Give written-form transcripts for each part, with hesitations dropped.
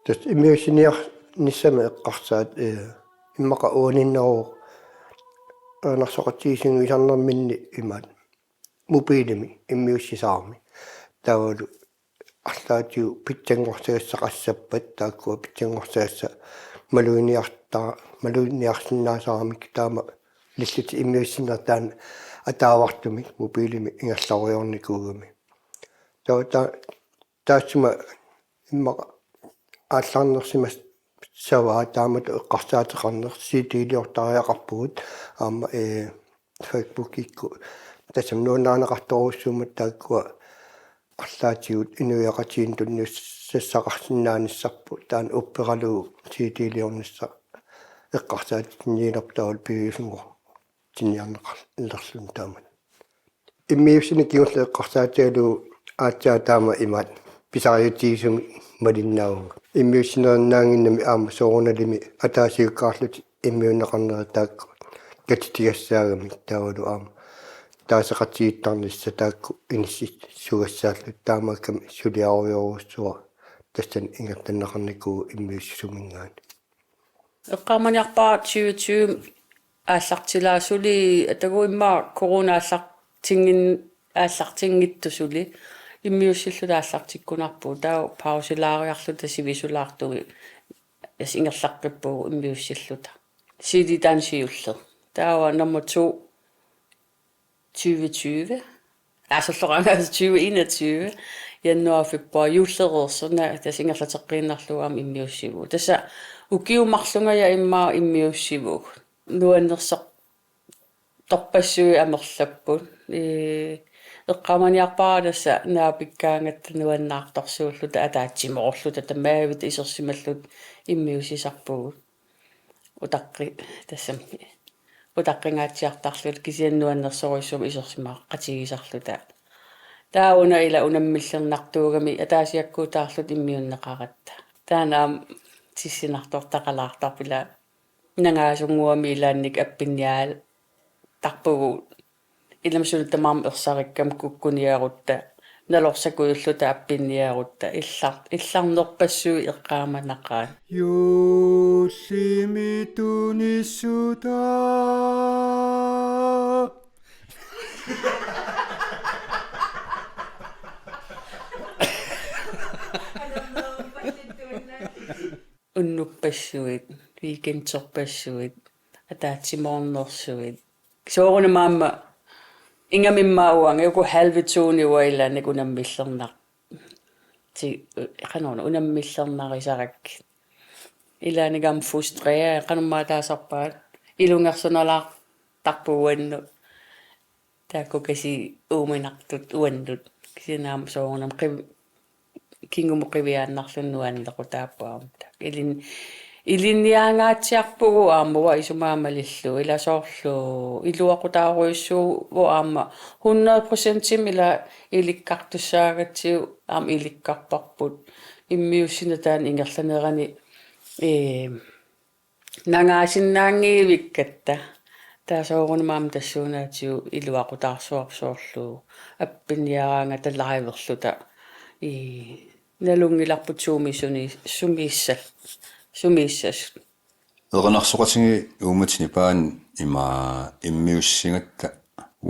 tas immiusiniar nissama eqqarsaat immaqa uuninneruu anarsoqatiisingu isarnerminni imat mobiilimi immiussisaarmi tavalu арлааtiu питсангорсагассақассаппат тааккуа питсангорсагасса малуиниарсиннаасаарамик таама лиллути иммиуссинер таана атаавартуми мобилими ингерларуйорникуугами таассума иммаqa ааллаарнерсимас саваа таамат эққарсаатеқарнер ситилиортариақарпугут аама фейсбукикку тассам нуунааneqartorussummat тааккуа арлаатигут инуяқатиин тунниуссассақарсинааниссарпу таан уппералуу ситилиорнисса эққарсаат ниилертаул пиисунгор тинниарнеқарлерлун таамат иммиуссини киулле эққарсаатиалуу аатсаа таама имат писариутиисуми малиннаагу иммиуссинернаангиннами аама сооруналими атаасиуккаарлути иммиунеқарнери таакку катитигассаагами таавалу аама таасеқатииттарнисса таакку инисси сугассааллут таамаакками сулиаруйоруссуа тассан ингертаннеқарникуу иммиуссумингаат эққаманиарпаа 2020 ааллартилаасули атагуиммаа коронаааллартингиттусули иммиуссиллута ааллартиккунарпу таа паусилаариарлу тасивисулаартуги яс ингерлаққиппугу иммиуссиллута сидитансиуллер таава nummer 2 2020 асуллоранаас 2021 januar februar jullererserna tasingerlateqqiinnarlugaam immiussivu tassa ukiumarlungaya immaa immiussivug nuannerseq torpassui amerlapput eqqamaniarpaa tassa naapikkaangatta nuannaartorsuulluta ataatsimorluta tamaavit isersimallut immiussisarpugut utaqqi tassam utaqqingaatiartarlut kisiannuannersoruissum isersimaaqatigisarluta tauna ila unammillernertuugami ataasiakkuutaarlut immiunneqaratta taanaam tissinartortaqalaartarpila nangaasunguami ilaannik appinniaal tarpugu ilamsulut tamaam ersarikkam kukkuniarutta nalorsakuulluta appinniarutta illarnerpassui eqqaamanaqaan yullimitunisuta unnupassuit weekendsorpassuit ataatsimornersuit soorunamaamma ingamimmaauanga yoku halvituuni uailaannik unammillernar ti qanona unammillernarisarак ilaanigam frustreera qanummaataasarpaat ilungersunalaar tarpuuannu taakku kasi uuminartut uannut kisinaam soorunam kingumuqiviaannarlunnuannequtaappuam iliniaangaatsiarpugu aamua isumaamalillu ilasoorlu iluaqutaaruissuu aama 100% ila ilikkartussaagatsiu aam ilikkarparput immiussinataan ingerlanerani nangaasinnaangiivikkatta taasoorunumaam tassuunaatiu iluaqutaarsuarsoorlu appinniaraanga tallariverluta nalungilarput sumissas eqanarsoqatingi uumatini paan ima immiussingatta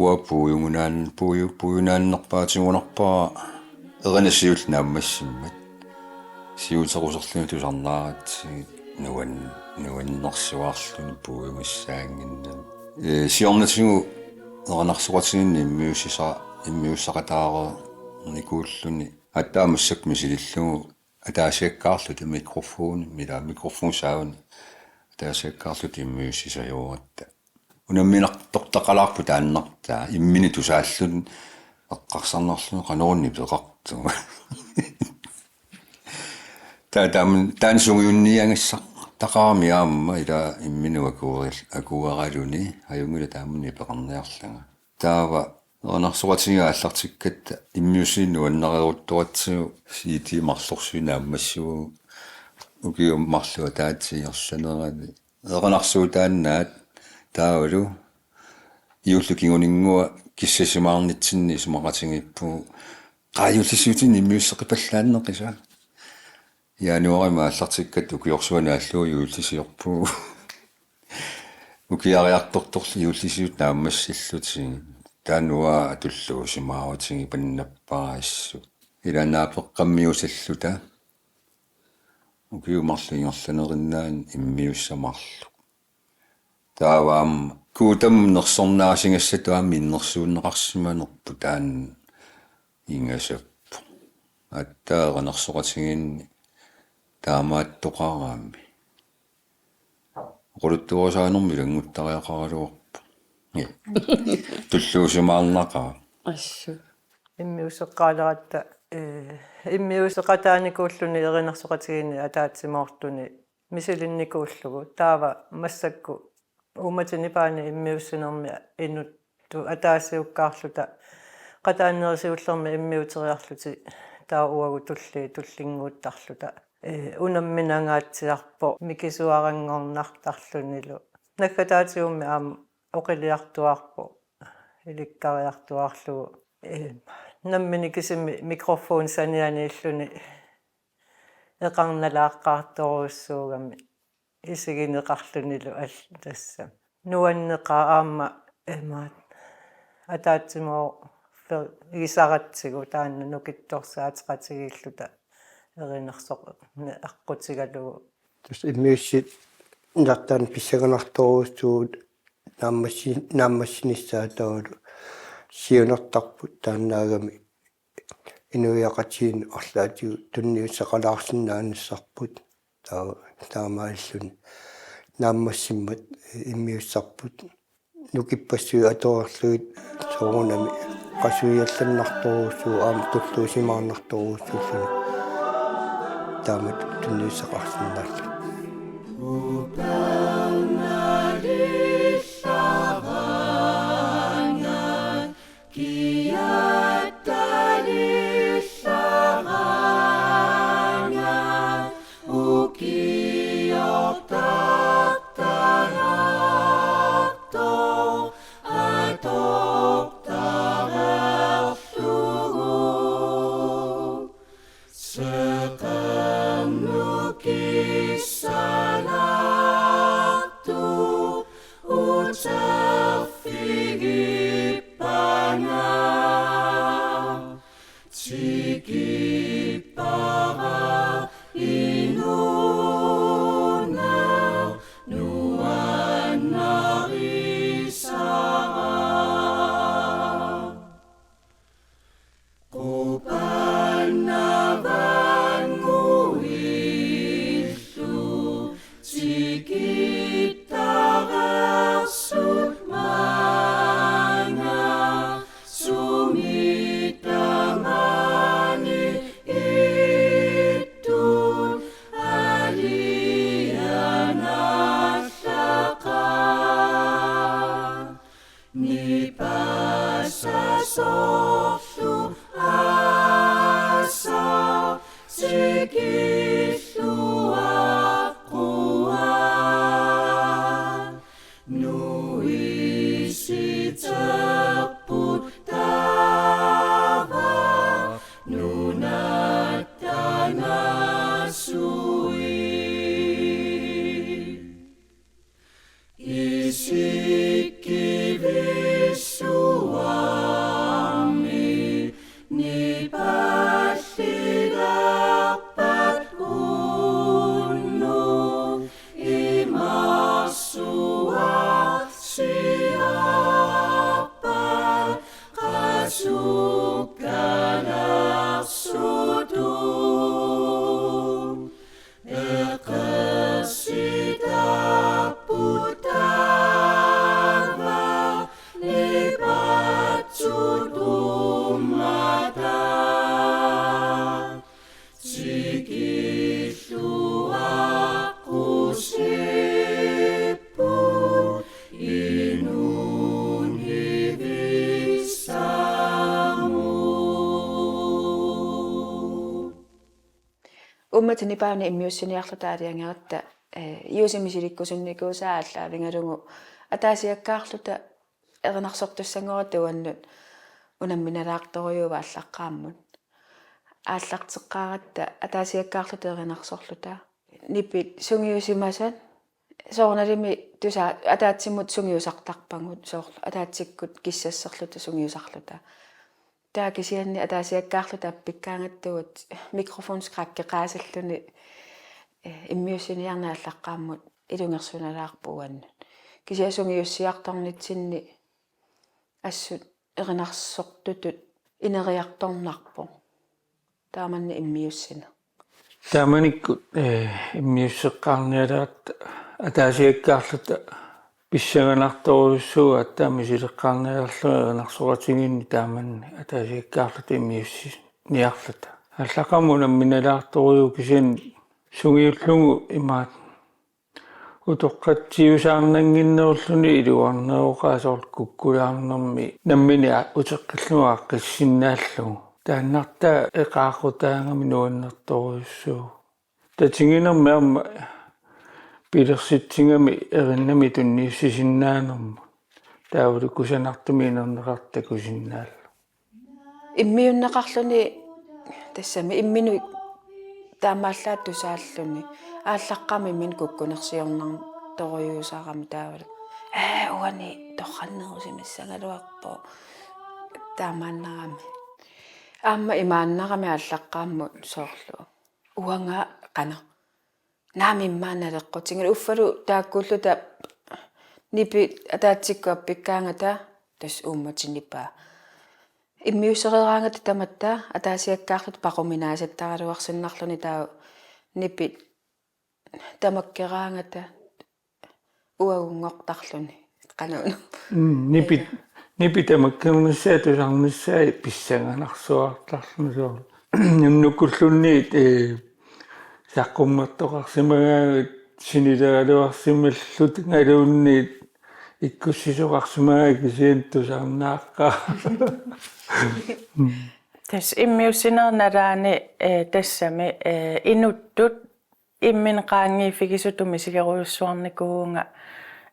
uapuuyungunaan puuyunaannerpaatigunarpaa eqanasiut naammassimmat siuteruserluni tusarnaarat nuannersuarluni puuyumissaanginnam siornatigu eqanarsoqatingi immiussaqataaro nikuulluni attaamussak misilillugu ataasiakkaarlut mikrofoni mila mikrofonsaaun ataasiakkaarlut immiussisajooratta unamminartortaqalaarpu taannartaa immini tusaallun eqqarsarnerluni qanorunni peqartu taansungiunniangassa taqaarmi aamma ila imminu akuaraluni ajungila taamuni peqarniarlanga taava eqanarsoqatiga аллартиккатта иммиусииннуаннерерутторатсигу сиитимарлорсуинааммассугу укиуммарлуа таатсиерсанерани эqanarsuutaannaat таавалу иуллукигунингуа киссасимаарнитсинни сумақатингиппу qaayullisiutin immiussеқипаллааннеқиса januarima аллартиккат укиорсуанааллуу юуллисиорпуу укиариарторторли юуллисиут нааммассиллути таануа атуллуусимааутиги паннаппаассу иланаапеққаммиусаллута укиумарлингерланериннаан иммиуссамарлу тааваам куутам нерсорнаасингассатуами иннерсууннеқарсиманерпу таан ингасаппу аттааранерсоқатигинни таамааттоқараами quluttuusaanерми лангуттариақаралуарпу туллуусимаарнақаа ассу иммиусеққаалератта иммиусеқатааникууллуни еринерсоқатигини атаатсимаортуни мисилинникууллугу таава массакку уматинипаани иммиуссинерми инутту атаассиуккаарлута qataannerisiullermi immiuteriarluti taa uagu tullinguuttарлута унамминангааtsiarpo mikisuarangornartarlunilu nakataatiummi aam oqiliartuarpo ilikkaриартуарлугу наммини кисими микрофон санианииллуни эқарналааққарторуссуугами исигинеқарлунилу ал тасса нуаннеқа аама эмаат атаатсимоо игисаратсигу таанна нукитторсаатеқатигииллута эринерсоқ аққутигалугу тус иммиуссит нартаан писсаганарторуустуут нааммассиниссаатаалу сиунертарпут тааннаагами инуиақатиин орлаатигу тунниуссақалаарсинааниссарпут таамааллуни нааммассиммат иммиуссарпут нукиппассуи аторлуит соорунами qasuiallanartoruussuu aam tulluusimaarnartoruussulluni taamut tunniussaqarsinnaallu ummatini paani immiussiniarlutaaliangeраtta iusimisilikkusunnikууsaallaalingalungu ataasiakkaarluta erinarsortussangorattuannut unamminalaartoriuvaallaqqaammun ааллартеққаратта атаасиаккаарлу эринарсорлута ниппит сунгиусимасан соорналими туса атаатсиммут сунгиусартарпангут соорлу атаатсиккут киссассерлута сунгиусарлута таа кисианни атаасиаккаарлута аппиккаангаттуут микрофонскраккеқаасаллуни иммиуссиниарнааллаққааммут илунгерсуналаарпуанну кисиасунгиуссиарторнитсинни ассут эринарсортутут инериарторнарпо тааманни иммиуссина тааманикку иммиуссеққарниалаат атаасиаккаарлута писсаганарторуссуга аттаамисилеққарниалерлу эринарсоратигинни тааманни атаасиаккаарлута иммиусси ниарлута аллақамуна миналаарторуйу кисиан сунгиуллугу имаат утоққатсиусаарнангиннерлүни илуарнеоқаасоор куккулаарнэрми наммини утеққиллуааққиссиннааллугу тааннарта эқаақутаангами нуаннерторуйуссуу татингинермиарма пилерситсингами эриннами тунниуссисиннаанерма таавулу кусанартуми нернеқарта кусиннааллу иммиуннеқарлүни тассами иммину таамааллаат тусааллуни ааллаққами мин куккунерсиорнар торуйуусаарами таавалу уани торраннерусимиссагалуарпо таамааннарами аама имааннарами ааллаққааммут соорлу уанга қана наамиммааналеққутингал уффалу тааккууллута нипи атаатсиккуаппиккаангата тас уумматиниппаа иммиусерераангата таматта атаасиаккаарлут пақуминаасаттаралуарсиннарлуни таа нипи тамаккераангата уагунгортарлуни канауну нипи тамаккернссаа тусарнссаа писсанганарсуартарлуни соо нуннуккуллунниит саққумматтоқарсимагаагат синилагалуарсималлут галуунниит иккуссисоқарсимагаа кисиан тусарнааққа тас иммиуссинерналаани тассами инуттут имминеқаангииффигисутуми сигеруйуссуарникуунга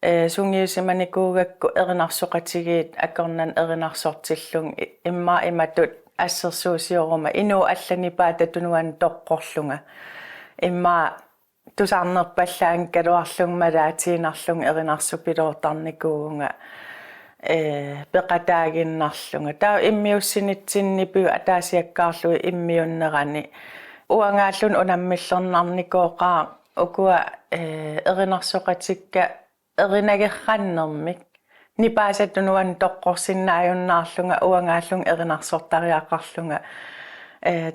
сунгиусиманикуугакку эринарсоқатигиит аккорнан эринарсортиллун имма иматут ассерсуусиорума инуу алланипаа татунуан тоққорлунга имма тусаарнерпаллаан калуарлунгмалаатиинарлун эринарсупилоортарникуунга пеқатаагиннарлунга таа иммиуссинитсиннипу атаасиаккаарлуи иммиуннерани уангааллун унаммиллернарникооқаа укуа эринарсоқатикка эринагерраннермик нипаасаттунуан тоққорсиннааюннаарлунга уангааллун эринарсортариаққарлунга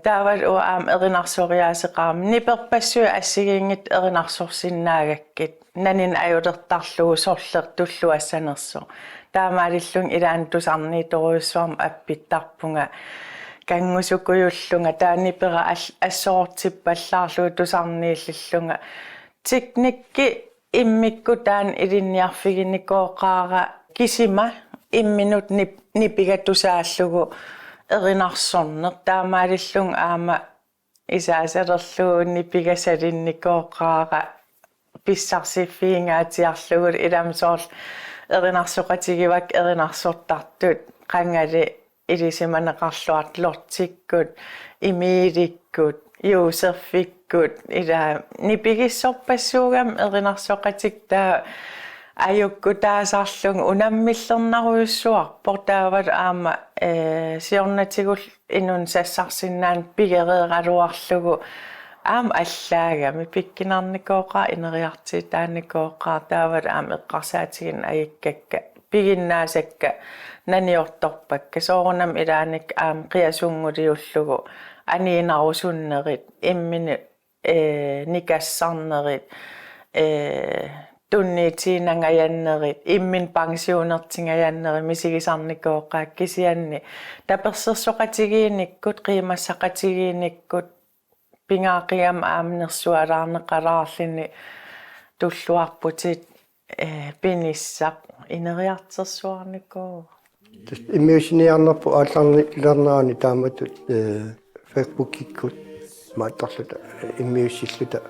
таавал уаам эринарсориаасеқарми ниперпассуи ассигингит эринарсорсиннаагаккит нанин аюлертарлуу сорлертуллу ассанерсо таамаалиллун илаан тусарнииторуйуссуарма аппиттарпунга кангусукуйуллунга таанипера ассоортиппаллаарлуу тусарнииллиллунга тикникки иммикку таан илинниарфигинникооқаара кисима имминут нипигатусааллугу эринарсорнер таамаалиллун аама исаасалерлуу нипигасалинникооқаара писсарсиффиингаатиарлугу иламсоор эринарсоқатигивак эринарсортартут қангали илисиманеқарлуарт лортиккут имииликкут юусерфиккут ила нипигиссорпассуугам эринарсоқатиктаа аюккутаасаарлун унаммиллернаруйуссуарпор таавал аама сиорнатигул инун сассарсиннаан пигереералуарлугу аама аллаагами пиккинарникооқаа инериарти таанникооқаа таавал аама эққарсаатигин аиккакка пигиннаасакка наниорторпакка соорунам илааник аама қиасунгулиуллугу аниинарусуннерит иммини никассарнерит тунниитиинангаяннерит иммин пансионертингаяннери мисигисарникооқаа кисианни таперсерсоқатигиинниккут қимассақатигиинниккут пингаақиам аамнерсуалаарнеқалаарлини туллуарпутит пиниссақ инериартерсуарникоо иммиусиниарнерпу аалларнилернаани тааматут фейсбукиккут мааттарлута иммиуссиллута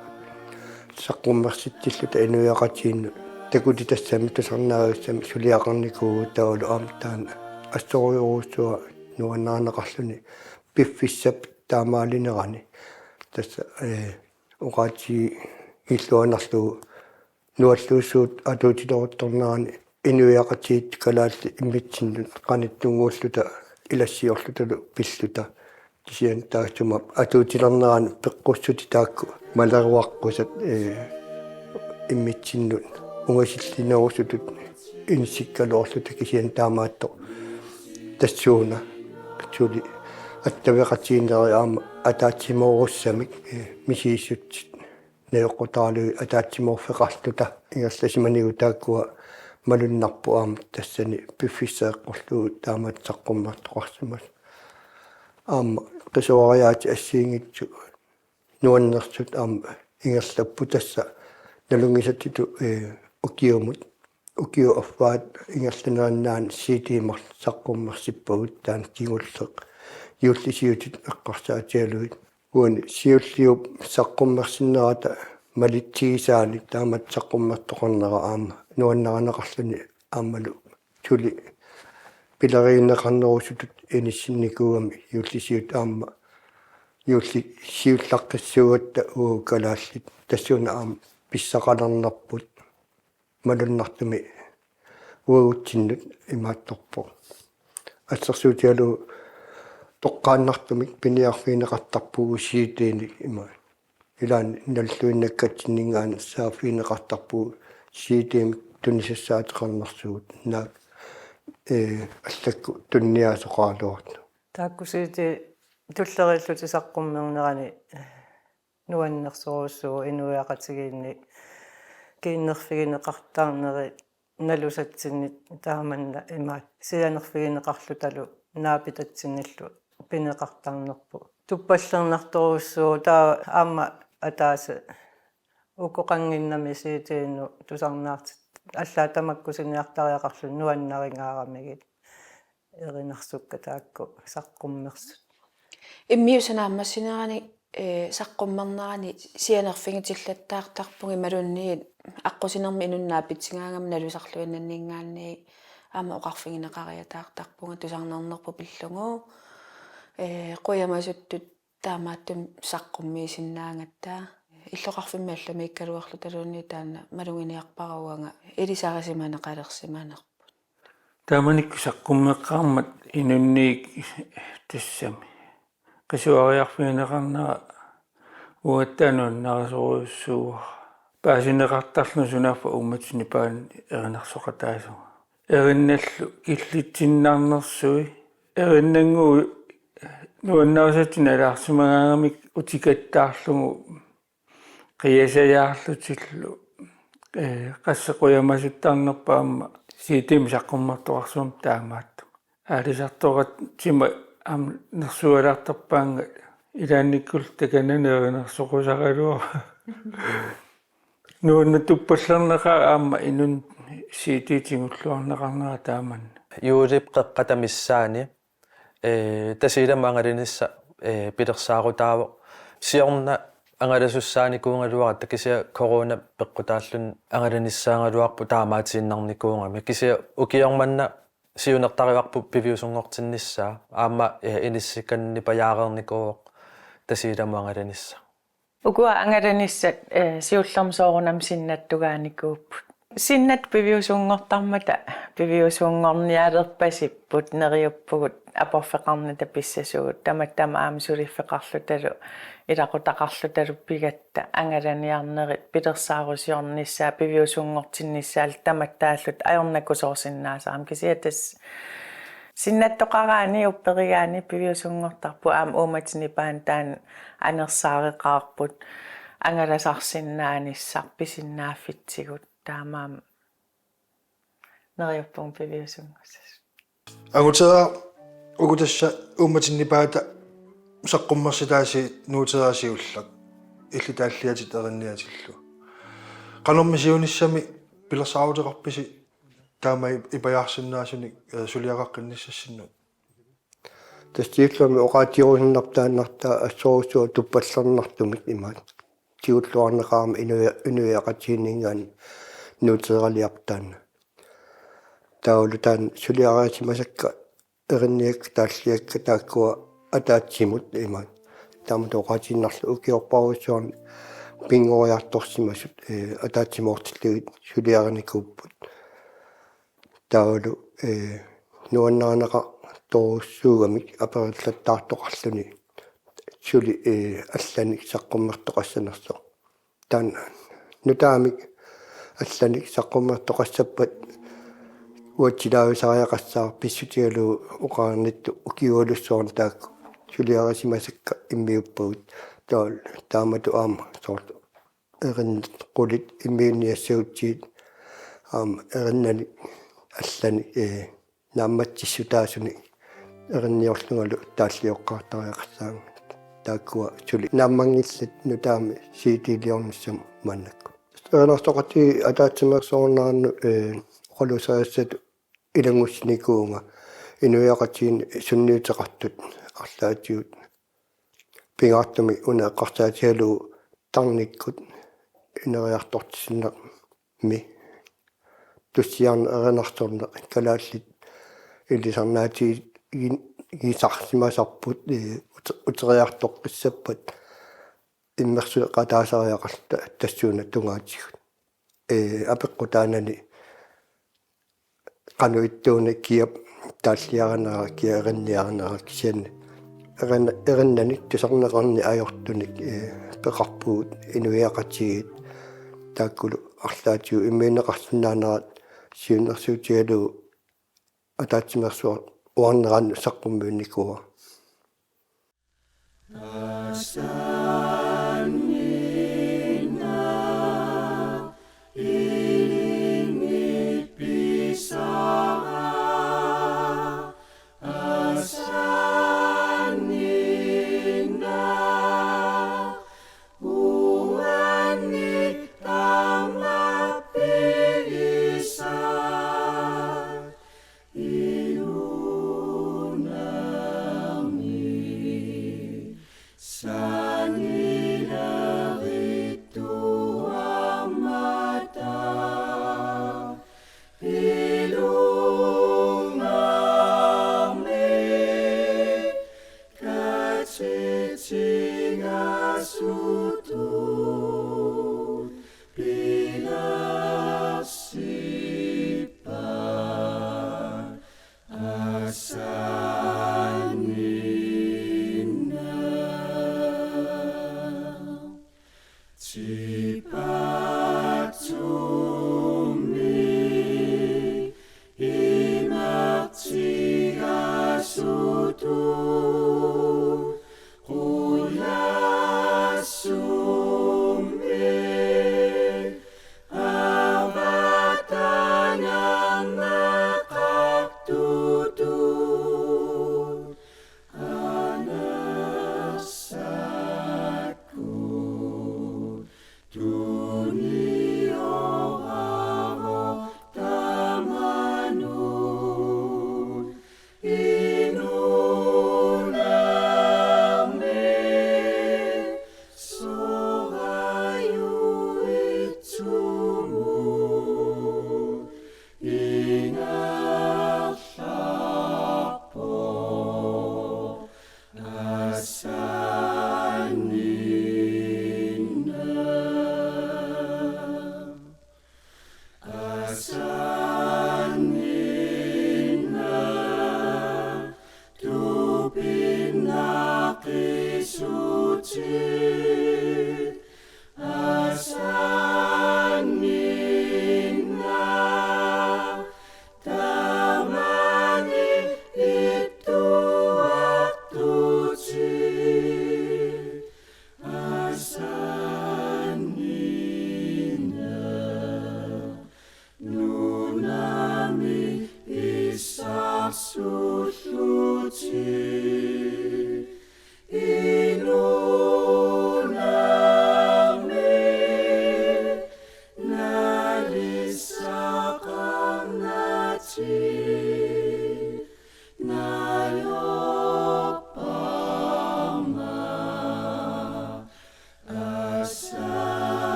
саққуммерситтиллута инуяқатиинну такути тассами тусарнаагиссами сулиақарникуу таулу аамтаана ассориуруссуа нуаннаанеқарлуни пиффиссап таамаалинерани тасса уqaati иллуанарлу нуаллуусуут атуутилорутторнерани инуиақатиит калаалли иммитсиннут qaниттунгууллута илассиорлуталу пиллута кисиан таатума атуутилернерани пеққуссути таакку малеруаққусат иммитсиннут унгасиллинерусутут инсиккалоорлута кисиан таамаатто тассууна китули аттавеқатииннериаама атаатсимооруссамик мисииссутсит неоқутаалуи атаатсимоорфеқарлута ингерласиманигу тааккуа малуннарпу аама тассани пиффиссаэққорлуу таамаатсаққуммартоқарсимас аама қисуариаати ассиингитсу нуаннерсут аама ингерлаппу тасса налунгисаттиту укиумут укиу аффаат ингерланааннаан ситимар саққуммарсиппагут таан кигуллеқ юуллисиутит эққарсаатиалуит уани сиуллиуп саққуммарсиннерата малитсигисаани таамат саққуммартоқарнера аама нуаннеранеқарлуни аамалу тули пиларииннеқарнерусутут иниссинникуугами юуллисиут аама юулли сиуллаққиссугатта уу калааллит тассуна аама писсақалернерпут малуннартуми уагутсиннут имаатторпо ассерсуутиалу тоққааннартумик пиниарфиинеқартарпугу сиитиини има илаан наллуиннаккатсиннингаан саафиинеқартарпугу сиитиимик тунисассаатеқарнарсуут наа аллакку тунниаасоқаалуарт тааккусиити туллериллути саққуммернерани нуаннерсоруссуу инуиақатигиинни киннерфигинеқартаарнери налусатсинни тааманна имаат сианерфигинеқарлуталу наапитатсинниллу пинеқартарнерпу туппаллернарторуссуу таа аама атааса укоқангиннами сиитиинну тусарнаартит аллаа тамаккусиниартариақарлу нуаннаринаарамигит эринарсукка таакку саққуммерсут иммиусанааммассинерани саққуммернерани сианерфигитиллаттаартарпуги малунниит аққусинерми инуннаапитсигаангам налусарлуиннаннингаанни аама оқарфигинеқариатаартарпуга тусарнернерпу пиллугу қуямасуттут таамааттум саққуммиисиннаангаттаа иллоқарфимми аллами иккалуарлу талуунни таана малугиниарпарауага илисарисиманеқалерсиманерпут тааманикку саққуммеққармат инунниик тассами qisuariarfiineqarnera уаттаануннарисоруссууа паасинеқартарлу сунаффа умматсини паан эринарсоқатаасуга эринналлу иллитсиннаарнерсуи эриннангуу нуаннаасатина алаарсимагаагамик утикаттаарлугу қиясаяарлутиллу qassaquyamasuttaarnerpaamma siitimi saqqummartoqarsuum taamaattu аалисарторат тима ам нерсуалаартарпаанга илаанниккул такананеринерсоқусаралуа нуунна туппаллернеqa аама инун сиитиитингуллуарнеқарнера тааманна юулип қеққатамиссаани тасииламаангалинисса пилерсаарутаава сиорна ангаласуссааникуунгалуара такisia корона пеққутааллун ангаланиссаангалуарпу таамаатииннарникуунгами кisia укиорманна сиунертариварпу пивиусунгортинниссаа аама иниссиканни паяарерникууоқ тасииламаангаланисса угуа ангаланиссат сиуллермсоорунам синнаттугааникууппут синнат пивиусунгортармата пивиусунгорниалерпасиппут нериуппугут апорфеқарната писсасугут таматтама аамсулиффеқарлуталу илақутақарлуталу пигатта ангаланиарнерит пилерсаарусиорниссаа пивиусунгортиннissaал таматтааллут аёрнакусоорсиннаасаам кисиатас синнаттоқараани упперигаани пивиусунгортарпу аам ууматини паан таан анерсаариқарпут ангаласарсиннааниссарписиннааффитсигут таамаам нериуппун пивиусунгоссас агутера угутасса ууматиннипаата саққуммерситааси нуутераасиуллак иллитааллиатит эринниатиллу канормисиуниссами пилерсаарутеқарписи таама ипаяарсиннаасуник сулиақаққинниссассиннут тастииллами оqaatiorunnertaannarta ассоорусуа туппаллернартумик имаат тиуллуарнеқарма инуяқатииннингаан нуутералиартаана таулутаан сулиараатимасакка эринниак тааллиакка тааккуа атаатсимут имаат тааматоқатиннарлу укиорпаруссуарни пингориарторсимасут атаатсимоортиллугит сулиараникууппут таулу нуаннаранақа торуссуугамик апериллаттаартоқарлуни сули алланик саққуммертоқассанерсо таан нутаамик алланик саққуммертоқассаппат уатсилаависариақассаар писсутигалу оқаарнитту укиуалуссуарн таак сулиарасимасакка иммиуппагут таал таамату аама сорт эрин qulит иммиуниассаутсиит эриннани аллани наамматсиссутаасуни эринниорлунгалу тааллиоққартариақассаан тааккуа сули нааммангиллат нутаами сиитилиорниссам маннакку эрнэртоқати атаатсимерсоорнаану qolусаассату илангуссникуунга инуяқатиин сунниутеқартут арлаатиут пингаартуми унаэққартаатигалу тарниккут инериартортисиннақ ми туссиарн эренарторна калааллит илисарнаати гисарсимасарпут утериартоққиссаппат иммерсу qataasariaqarta тассууна тунгаатигут апеққутаанани qanуиттууна киап тааллиаранаа киаринниаранаа кисианни эриннани тусарнеқарни аёртуник пеқарпуут инуиақатигит тааккулу арлаатиу иммиинеқарсинаанерат сиунерсуутигалу атаатсимерсуа уарнеран саққуммуунникуа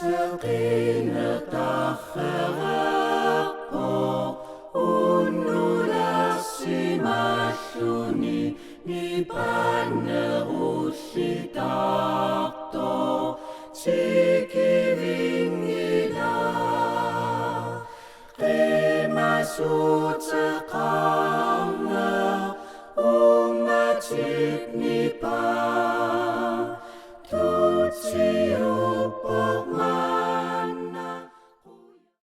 Saqina takhar ni pannerullitaqto tikivingila qimasuteqa